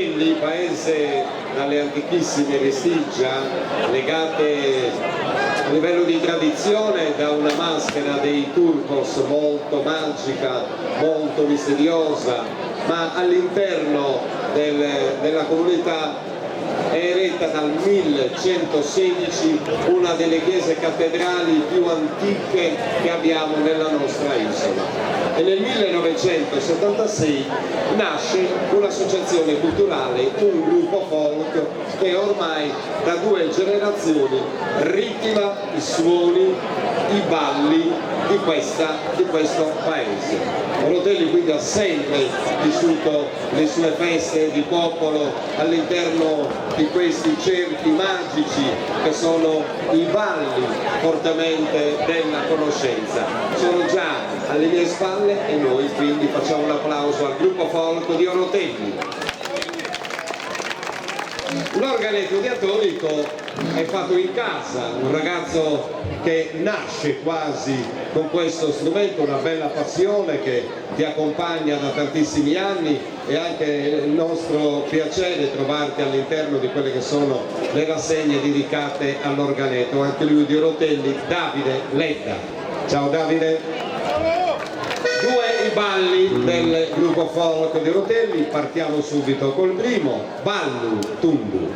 Il paese dalle antichissime vestigia legate a livello di tradizione da una maschera dei turcos molto magica, molto misteriosa, ma all'interno della comunità è eretta dal 1116 una delle chiese cattedrali più antiche che abbiamo nella nostra isola. E nel 1976 nasce un'associazione culturale, un gruppo folk che ormai da 2 generazioni ritma i suoni, i balli di questo paese. Orotelli quindi ha sempre vissuto le sue feste di popolo all'interno di questi cerchi magici che sono i balli fortemente della conoscenza. Sono già alle mie spalle e noi quindi facciamo un applauso al gruppo folk di Orotelli. L'organetto diatonico è fatto in casa, un ragazzo che nasce quasi con questo strumento, una bella passione che ti accompagna da tantissimi anni, e anche il nostro piacere trovarti all'interno di quelle che sono le rassegne dedicate all'organetto, anche lui di Orotelli, Davide Ledda. Ciao Davide! 2 i balli del gruppo folk di Orotelli, partiamo subito col primo, Ballu Tundu.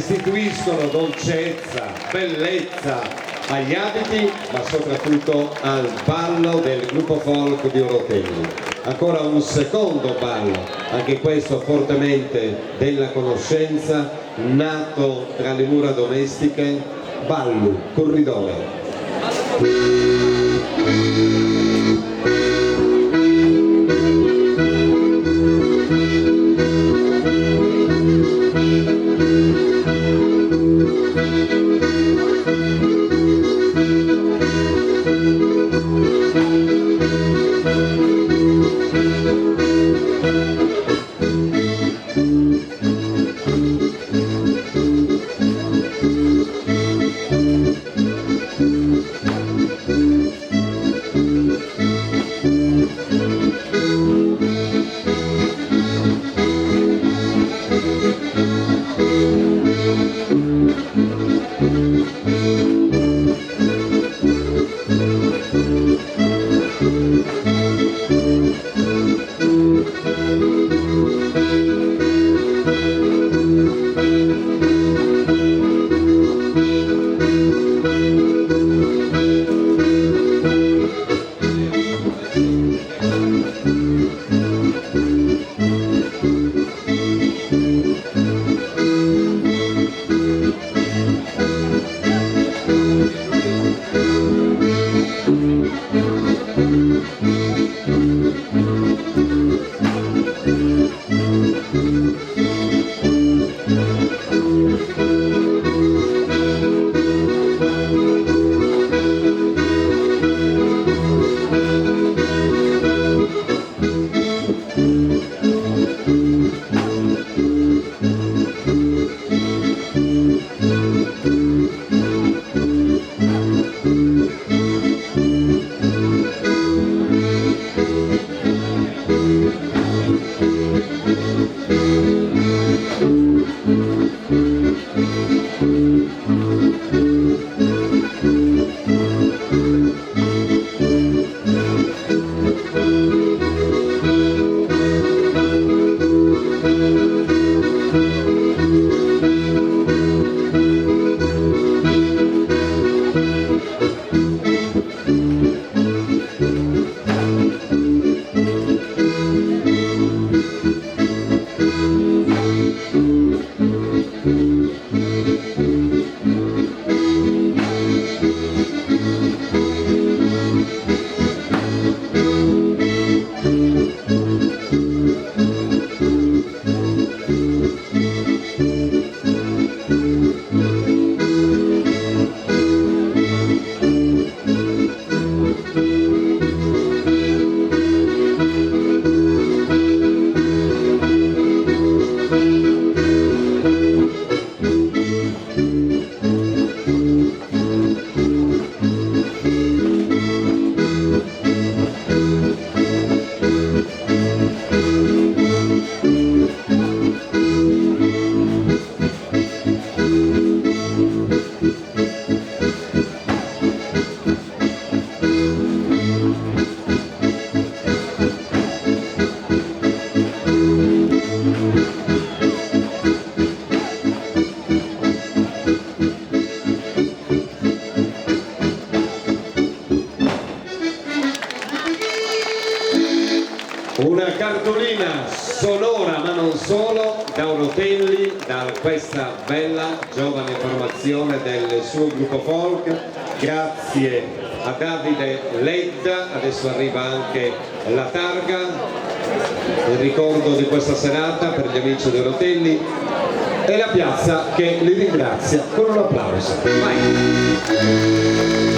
restituiscono dolcezza, bellezza agli abiti, ma soprattutto al ballo del gruppo folk di Orotelli. Ancora un secondo ballo, anche questo fortemente della conoscenza, nato tra le mura domestiche, Ballu, Corridore. Una cartolina sonora, ma non solo, da Orotelli, da questa bella giovane formazione del suo gruppo folk. Grazie a Davide Ledda, adesso arriva anche la targa, il ricordo di questa serata per gli amici di Orotelli, e la piazza che li ringrazia con un applauso. Vai.